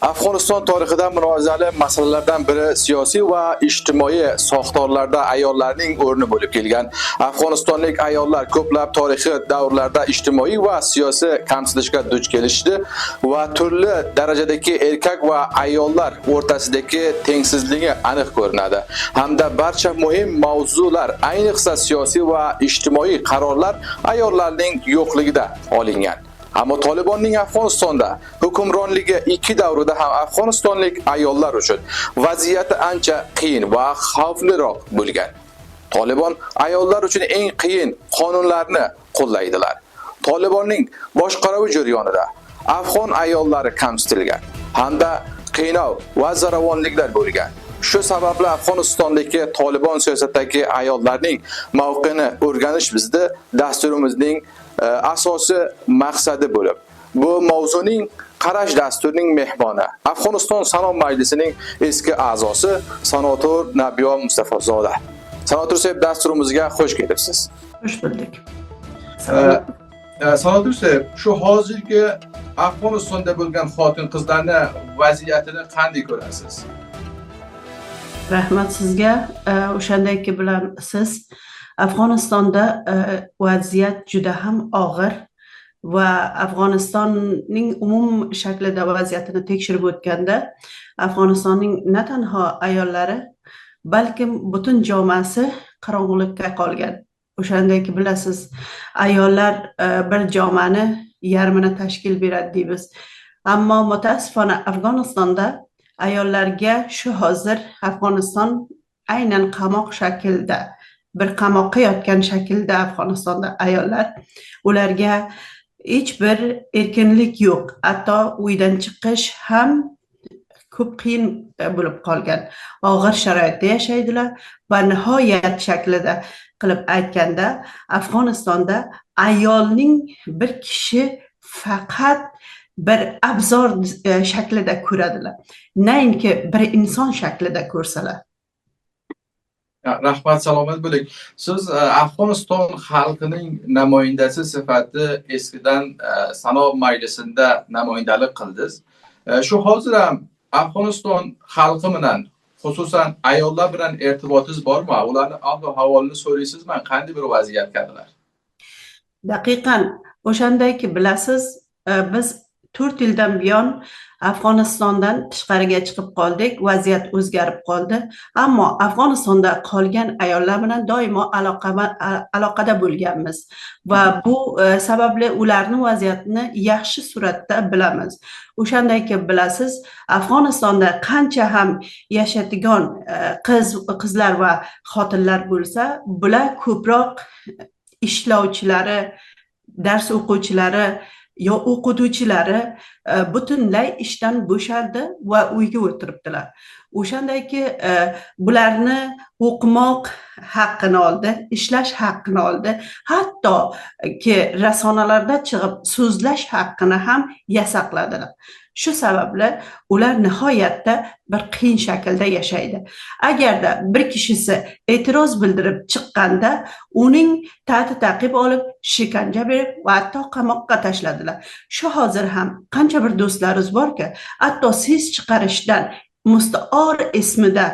Afg'oniston tarixida munozarali masalalardan biri siyosiy va ijtimoiy soxtorlarda ayollarning o'rni bo'lib kelgan. Afg'onistonlik ayollar ko'plab tarixiy davrlarda ijtimoiy va siyosiy kamsitishga duch kelishdi va turli darajadagi erkak va ayollar o'rtasidagi tengsizligi aniq ko'rinadi. Hamda barcha muhim mavzular, ayniqsa siyosiy va ijtimoiy qarorlar ayollarning yo'qligida olingan. Ammo Talibanning Afg'onistonda hukmronligi ikki davrida ham afg'onistonlik ayollar uchun vaziyati ancha qiyin va xavfliroq bo'lgan. Taliban ayollar uchun eng qiyin qonunlarni qo'llaydilar. Talibanning boshqaruvi jarayonida afg'on ayollari kamsitilgan hamda qiynov va zo'ravonliklar bo'lgan. Shu sababli Afg'onistondagi Taliban siyosatidagi ayollarning mavqeini o'rganish bizda dasturimizning asosiy maqsadi bo'lib, bu mavzuning qarash dasturining mehmoni Afg'oniston Sanoat Majlisining eski a'zosi senator Nabiyo Mustafozoda. Senator Seb, dasturimizga xush kelibsiz. Xush bulduk. Senator Seb, shu hozirgi Afg'onistonda bo'lgan xotin-qizlarning vaziyatini qanday ko'rasiz? Rahmat sizga. O'shandaki bilan siz Afg'onistonda vaziyat juda ham og'ir va Afg'onistonning umum shaklida vaziyatini tekshirib o'tganda Afg'onistonning na tanho ayollari, balkim butun jamoasi qorong'ulikka qolgan. O'shandaki bilasiz, ayollar bir jamoani yarmini tashkil beradi deymiz. Ammo mutaassifona Afg'onistonda ayollarga shu hozir Afg'oniston aynan qamoq shaklida, bir qamoqqa yotgan shaklda Afg'onistonda ayollar, ularga hech bir erkinlik yo'q. Hatto uydan chiqish ham ko'p qiyin bo'lib qolgan. Og'ir sharoitda yashaydilar va nihoyat shaklida qilib aytganda Afg'onistonda ayolning bir kishi faqat bir abzor shaklida ko'radilar. Nainki bir inson shaklida ko'rsalar. Rahmat, salomat bo'ling. Siz Afg'oniston xalqining namoyandasi sifatida eskidan Sanoat Majlisida namoyandalik qildingiz. Shu hozir ham Afg'oniston xalqi bilan, xususan ayollar bilan irtibotingiz bormi? Ularning ahvol-ahvolini so'raysizmi? Qanday bir vaziyatdalar? Daqiqan, o'shandaki bilasiz, biz 4 yildan buyon Afg'onistondan tashqariga chiqib qoldik, vaziyat o'zgarib qoldi. Ammo Afg'onistonda qolgan ayollar bilan doimo aloqada bo'lganmiz va bu sababli ularning vaziyatini yaxshi suratda bilamiz. O'shandaki bilasiz, Afg'onistonda qancha ham yashaydigan qizlar va xotinlar bo'lsa, bular ko'proq ishlovchilari, dars o'quvchilari yo o'qituvchilari butunlay ishdan bo'shardi va uyga o'tiribdilar. O'shandaki bularni o'qimoq haqqini oldi, ishlash haqqini oldi, hattoki rasonalarda chiqib so'zlash haqqini ham yasaqladilar. Shu sababli ular nihoyatda bir qiyin shaklda yashaydi. Agarda bir kishisi e'tiroz bildirib chiqqanda uning ta'qib olib, shikanja berib va hatto qamoqqa tashladilar. Shu hozir ham qancha bir do'stlarimiz borki, hatto ses chiqarishdan Mustaor ismida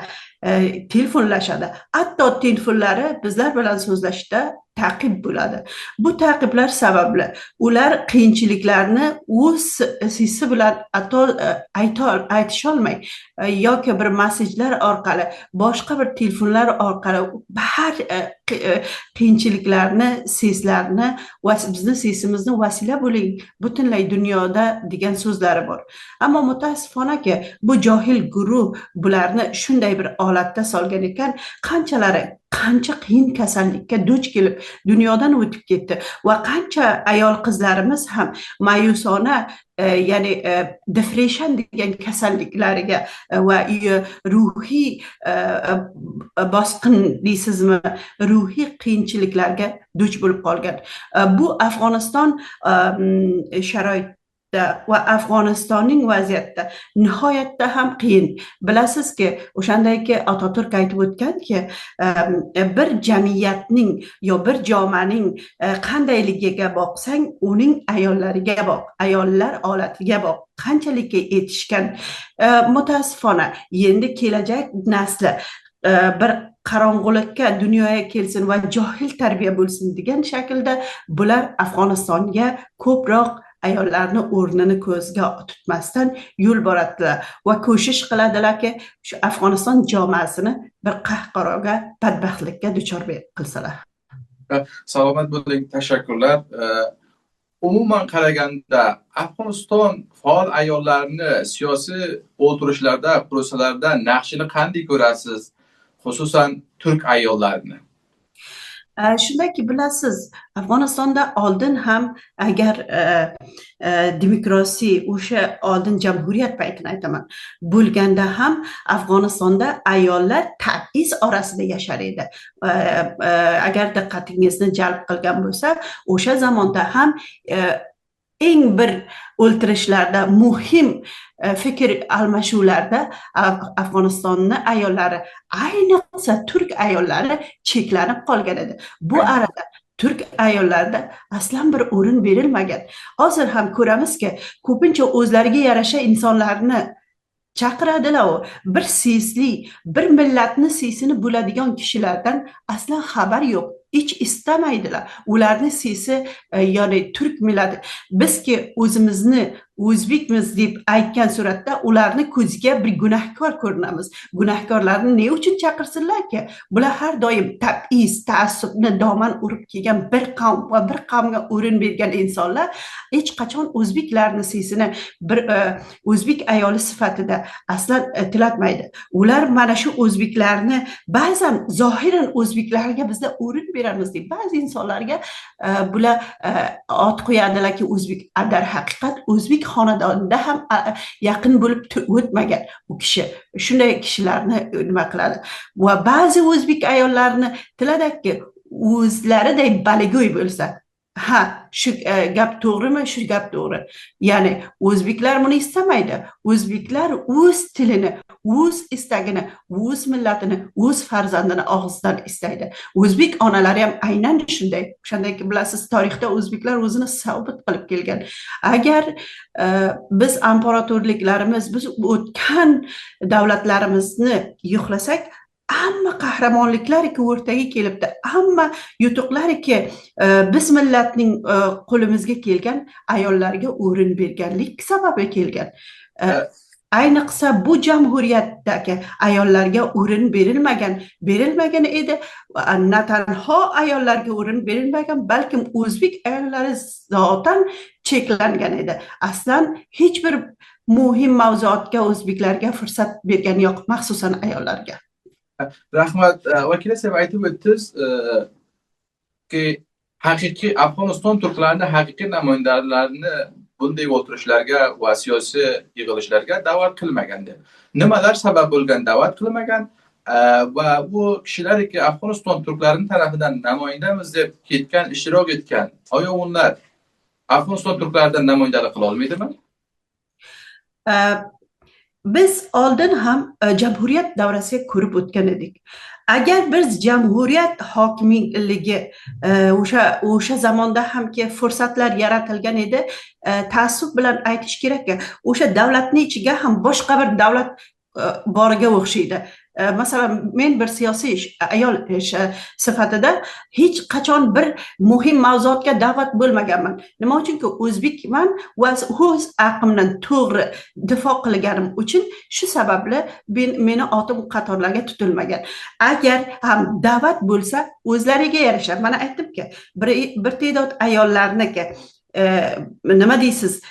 telefonlashadi. Hatto telefonlari bizlar bilan so'zlashda ta'qib bo'ladi. Bu ta'qiblar sababli ular qiyinchiliklarni o'z sesi bilan hatto aytisha olmay yoki bir mesajlar orqali, boshqa bir telefonlar orqali har qiyinchiliklarni, seslarni va bizni sesimizni vasila bo'ling butunlay dunyoda degan so'zlari bor. Ammo mutaassifonaki bu johil guruh bularni shunday bir holatda solgan ekan, qancha qiyin kasallikka duch kelib dunyodan o'tib ketdi va qancha ayol qizlarimiz ham ma'yusona ya'ni depression degan kasalliklariga va ruhiy bosqin deysizmi, ruhiy qiyinchiliklarga duch bo'lib qolgan. Bu Afg'oniston sharoit va Afg'onistonning vaziyatda nihoyatda ham qiyin. Bilasizki, o'shandayki Otaturk aytib o'tganki, bir jamiyatning yo bir jomaning qandayligiga boqsang, uning ayollariga boq, ayollar olatiga boq. Qanchalik yetishgan, mutaassifona endi kelajak nasli bir qarong'ulikka dunyoga kelsin va johil tarbiya bo'lsin degan shaklda bular Afg'onistonga ko'proq ayollarni o'rnini ko'zga tutmasdan yo'l boradilar va ko'shish qiladilarki, shu Afg'oniston jomasini bir qahqaroga, badbaxtlikka duchor qilsalar. Salomat bo'ling, tashakkurlar. Umuman qaraganda Afg'oniston faol ayollarni siyosiy o'tirishlarda, prosesalarda naqshini qanday ko'rasiz? Xususan turk ayollarini. Shundaki, bilasiz, Afg'onistonda oldin ham agar demokrasiya, o'sha oldin jamhuriyat paytini aytaman, bo'lganda ham Afg'onistonda ayollar tab'iz orasida yashar edi. Agar diqqatingizni jalb qilgan bo'lsa, o'sha zamonda ham eng bir o'ltirishlarda, muhim fikr almashuvlarda Afg'onistonni ayollari, ayniqsa turk ayollari cheklanib qolgan edi. Bu arada turk ayollarida aslan bir o'rin berilmagan. Hozir ham ko'ramizki, ko'pincha o'zlariga yarasha insonlarni chaqiradilar. U bir siysi, bir millatni siyisini bo'ladigan kishilardan aslan xabar yo'q. Hiç istamaydilar. Ularni siysi, ya'ni turk millati, bizki o'zimizni o'zbekmiz deb aytgan suratda ularni ko'ziga bir gunohkor ko'rinamiz. Gunohkorlarni ne uchun chaqirsinlarki? Bular har doim tab'iz, taassubni doman urib kelgan bir qavm va bir qavmga o'rin bergan insonlar hech qachon o'zbeklarni siyisini bir o'zbek ayoli sifatida aslan tilatmaydi. Ular mana shu o'zbeklarni ba'zan zohiran o'zbeklarga bizda o'rin beramiz deb ba'zi insonlarga bular ot qo'yadilarki, o'zbek, dar haqiqat o'zbek xonadonida ham yaqin bo'lib o'tmagan u kishi. Shunday kishilarni nima qiladi? Va ba'zi o'zbek ayollarini tiladaki, o'zlariday baligo'y bo'lsa, ha, shu gap to'g'rimi? Shu gap to'g'ri. Ya'ni o'zbeklar buni istamaydi. O'zbeklar o'z tilini, o'z istagini, o'z millatini, o'z farzandini og'zidan istaydi. O'zbek onalari ham aynan shunday. O'shandayki, bilasiz, tarixda o'zbeklar o'zini sabit qilib kelgan. Agar biz imperatorliklarimiz, biz o'tgan davlatlarimizni yo'qlasak, hamma qahramonliklariki o'rtaga kelibdi. Hamma yutuqlariki biz millatning qo'limizga kelgan ayollarga o'rin berganlik sababi kelgan. Ayniqsa bu jamhuriyatdagi ayollarga o'rin berilmagan edi. Na tanho ayollarga o'rin berilmagan, balkim o'zbek ayollari zotan cheklangan edi. Aslan hech bir muhim mavzuotga o'zbeklarga fursat bergani yo'q, maxsusan ayollarga. Rahmat. Vakila, siz aytib o'tdingiz ki haqiqiy Afg'oniston turklarini haqiqiy namoyandalarini bunday o'tirishlarga va siyosiy yig'ilishlarga da'vat qilmagan deb. Nimalar sabab bo'lgan da'vat qilmagan va bu kishilarki Afg'oniston turklarining tarafidan namoyandamiz deb ketgan, ishtirok etgan, onlar Afg'oniston turklaridan namoyandalik qila olmaydimi? Biz oldin ham jamhuriyat davrasiga ko'rib o'tgan edik. Agar biz jamhuriyat hokimligi o'sha zamonda hamki fursatlar yaratilgan edi, taassub bilan aytish kerakki, o'sha davlatning ichiga ham boshqa bir davlat boriga o'xshaydi. Masalan, men bir siyosiy ayol sifatida hech qachon bir muhim mavzuotga da'vat bo'lmaganman. Nima uchunki o'zbekman va o'z aqlimdan to'g'ri difo qilganim uchun shu sababli meni otim qatorlarga tutilmagan. Agar ham da'vat bo'lsa, o'zlariga yarasha. Mana aytdimki, bir ta'dod ayollarniki nima deysiz,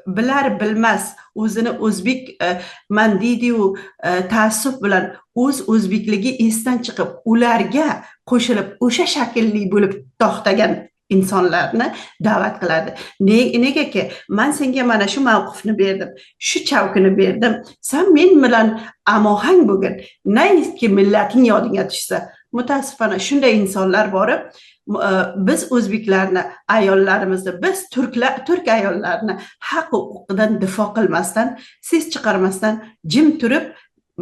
bilar bilmas o'zini o'zbek man deydi-yu, taassub bilan o'z o'zbekligi esdan chiqib, ularga qo'shilib o'sha shaklli bo'lib to'xtagan insonlarni da'vat qiladi. Negaki men senga mana shu mavqifni berdim, shu chavkini berdim, sen men bilan amohang bo'lgin, naiki millating yodingga tushsa. Mutaassifona shunday insonlar borib, biz o'zbeklarni ayollarimizni, biz turk ayollarini haq huquqidan difo qilmasdan, ses chiqarmasdan jim turib,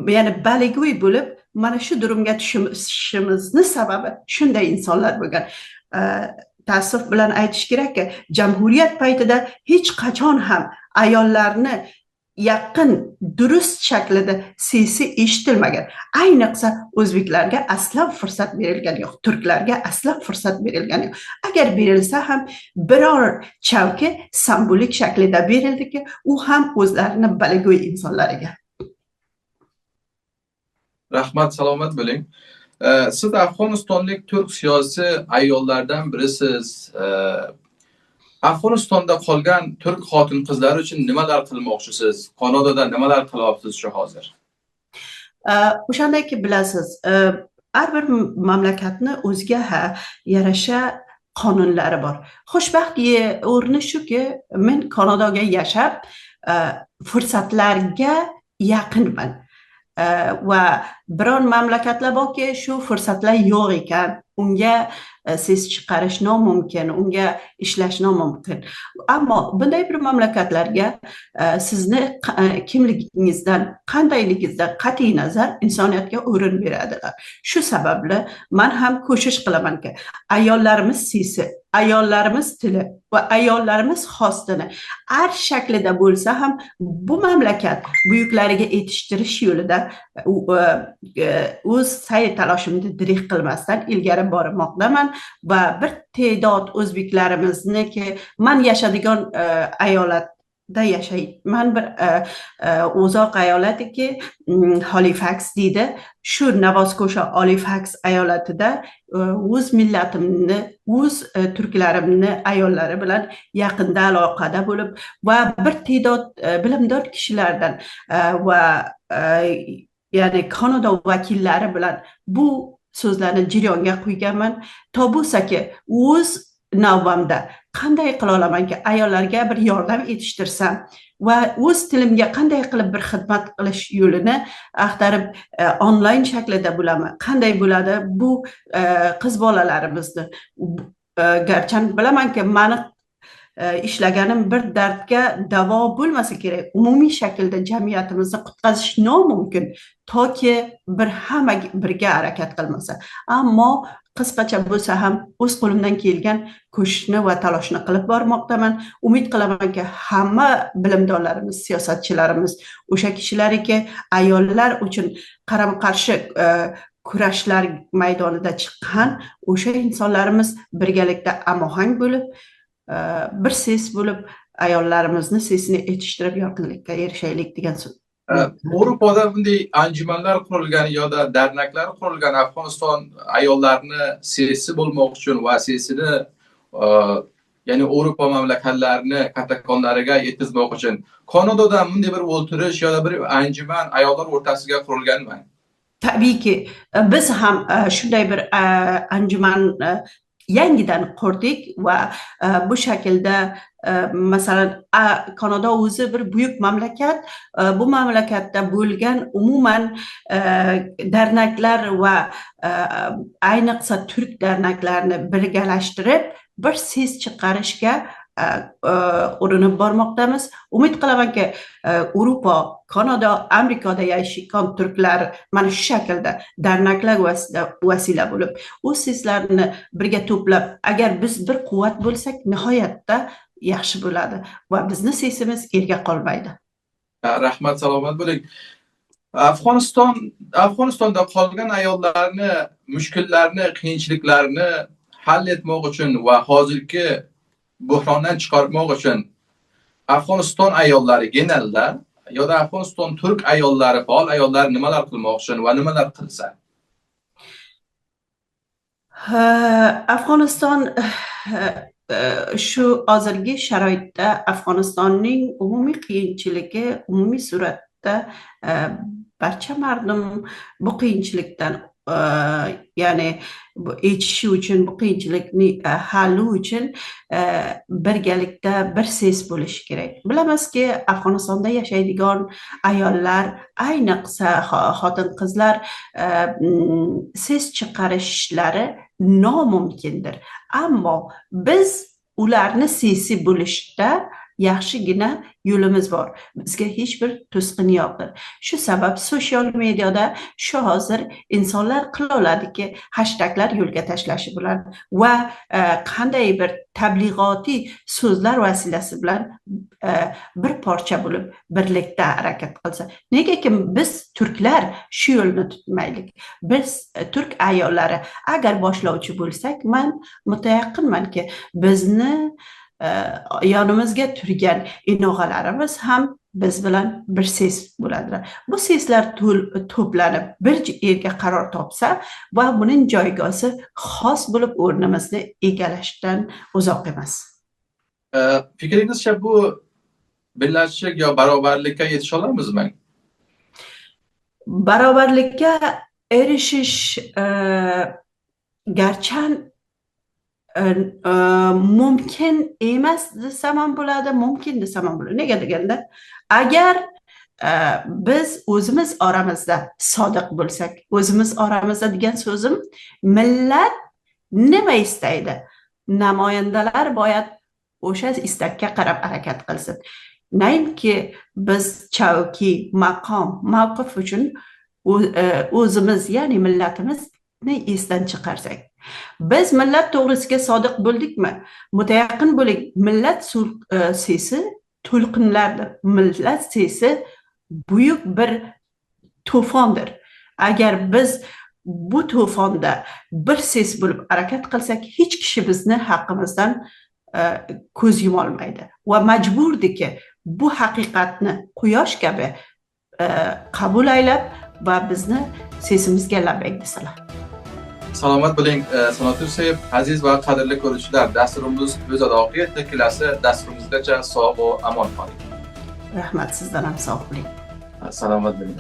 ya'ni baliguy bo'lib mana shu durumga tushishimizni sababi shunday insonlar bo'lgan. Taassuf bilan aytish kerakki, jamhuriyat paytida hech qachon ham ayollarni yaqin durust shaklida sesi eshitilmagan. Ayniqsa o'zbeklarga aslan fursat berilgani yo'q, turklarga aslan fursat berilgani yo'q. Agar berilsa ham biror chavka simbolik shaklida berildiki, u ham o'zlarini balago'y insonlariga. Rahmat, salomat bo'ling. Siz Afg'onistonlik turk siyosiy ayollardan birisiz. Afg'onistonda qolgan turk xotin-qizlar uchun nimalar qilmoqchisiz? Kanadada nimalar qilyapsiz shu hozir? O'shandayki bilasiz, har bir mamlakatni o'ziga yarasha qonunlari bor. Xo'shbaxt o'rni shuki, men Kanadaga yashab, fursatlarga yaqinman. Va biron mamlakatlar borki, shu fursatlar yo'q ekan, unga ses chiqarish nomumkin, unga ishlash nomumkin. Ammo bunday bir mamlakatlarga sizni kimligingizdan, qandayligingizdan qat'iy nazar insoniyatga o'rin beradilar. Shu sababli men ham ko'shish qilamanki, ayollarimiz sesi, ayollarimiz tili va ayollarimiz xostini har shaklida bo'lsa ham bu mamlakat buyuklariga yetishtirish yo'lida o'z sa'y talashimni diriq qilmasdan ilgari bormoqdaman va bir ta'dod o'zbeklarimizniki, men yashadigan ayolatda yashayman, bir uzoq ayolatiki, Halifax deydi. Shu Navosko'sha Halifax ayolatida o'z millatimni, o'z turklarimni ayollari bilan yaqinda aloqada bo'lib va bir ta'dod bilimdor kishilardan va ya'ni Kanada vakillari bilan bu so'zlarni jarayonga qo'yganman. To'busaki o'z navbamda qanday qila olamanki, ayollarga bir yordam etishtirsam va o'z tilimga qanday qilib bir xizmat qilish yo'lini axtarib onlayn shaklida bo'laman. Qanday bo'ladi bu qiz bolalarimizni, garchi bilamanki meni ishlaganim bir dardga davo bo'lmasa kerak, umumiy shaklda jamiyatimizni qutqazish nomumkin toki bir hamma birga harakat qilmasa. Ammo qisqacha bo'lsa ham o'z qo'limdan kelgan ko'shishni va talashni qilib bormoqdaman. Umid qilamanki, hamma bilimdorlarimiz, siyosatchilarimiz, o'sha kishilarki ayollar uchun qarama-qarshi kurashlar maydonida chiqqan o'sha insonlarimiz birgalikda amohang bo'lib, bir ses bo'lib, ayollarimizni sesini yetishtirib yorqinlikka erishaylik degan so'z. Avropada bunday anjumanlar qurilgan yoki dernaklar qurilgan Afg'oniston ayollarini sesi bo'lmoq uchun va sesini ya'ni Avropa mamlakatlarini katakonlariga yetkazmoq uchun Kanadada bunday bir o'ltirish yoki bir anjuman ayollar o'rtasiga qurilganmi? Tabiiyki biz ham shunday bir anjuman yangidan qurdik va bu shaklda masalan Kanada o'zi bir buyuk mamlakat, bu mamlakatda bo'lgan umuman dernaklar va ayniqsa turk dernaklarini birgalashtirib bir ses chiqarishga urinib bormoqdamiz. Umid qilamanki, Avropa, Kanada, Amerikada yashayotgan turklar mana shu shaklda dernaklar vasila bo'lib, o'z seslarni birga to'plab, agar biz bir quvvat bo'lsak, nihoyatda yaxshi bo'ladi va bizni sesimiz erga qolmaydi. Rahmat, salomat bo'ling. Afg'onistonda qolgan ayollarni mushkullarni, qiyinchiliklarni hal etmoq uchun va hozirgi buhrondan chiqarmoq uchun Afg'oniston ayollari genelda yoki Afg'oniston turk ayollari, faol ayollar nimalar qilmoq uchun va nimalar qilsa? Afg'oniston shu hozirgi sharoitda Afg'onistonning umumiy qiyinchiligi, umumiy suratda barcha mardum bu qiyinchilikdan ya'ni bu yechishi uchun, bu qiyinchilikni halli uchun birgalikda bir ses bo'lishi kerak. Bilamizki, Afg'onistonda yashaydigan ayollar, ayniqsa xotin-qizlar ses chiqarishlari nomumkindir. Ammo biz ularni sesi bo'lishda yaxshigina yo'limiz bor. Bizga hech bir to'sqin yo'qdir. Shu sabab sosyal mediada shu hozir insonlar qila oladiki, hashtaglar yo'lga tashlashi bilan va qanday bir tabliğotiy so'zlar vasilasi bilan bir parcha bo'lib birlikda harakat qilsa. Negaki biz turklar shu yo'lni tutmaylik. Biz turk ayollari agar boshlovchi bo'lsak, men mutayaqinmanki bizni yonimizga turgan inog'alarimiz ham biz bilan bir ses bo'ladilar. Bu seslar to'planib bir yerga qaror topsa va buning joygosi xos bo'lib o'rnimizni egallashdan uzoq emas. Fikringizcha bu birlashishlik yo barobarlikka yetisha olamizmi? Barobarlikka erishish garchan mumkin emas desam ham bo'ladi, mumkin desam ham bo'ladi. Nega deganda, agar biz o'zimiz oramizda sodiq bo'lsak, o'zimiz oramizda degan so'zim, millat nima istaydi? Namoyandalar boyat o'sha istakka qarab harakat qilsin. Nainki biz chavki, maqom, mavqif uchun o'zimiz, ya'ni millatimizni esdan chiqarsak. Biz millat to'g'risiga sodiq bo'ldikmi? Mutayaqin bo'ling. Millat sesi to'lqinlardir. Millat sesi buyuk bir to'fondir. Agar biz bu to'fonda bir ses bo'lib harakat qilsak, hech kishi bizni haqqimizdan ko'z yuma olmaydi va majburdiki bu haqiqatni quyosh kabi qabul aylab va bizni sesimizga labbay desalar. Salomat bo'ling, Sanat Tursayev. Aziz va qadrli ko'ruvchilar, dasturimiz o'z oxiriga yetdi. Kelasi dasturimizgacha sog' va amon qoling. Rahmat, sizdan ham sog' bo'ling. Salomat bo'ling.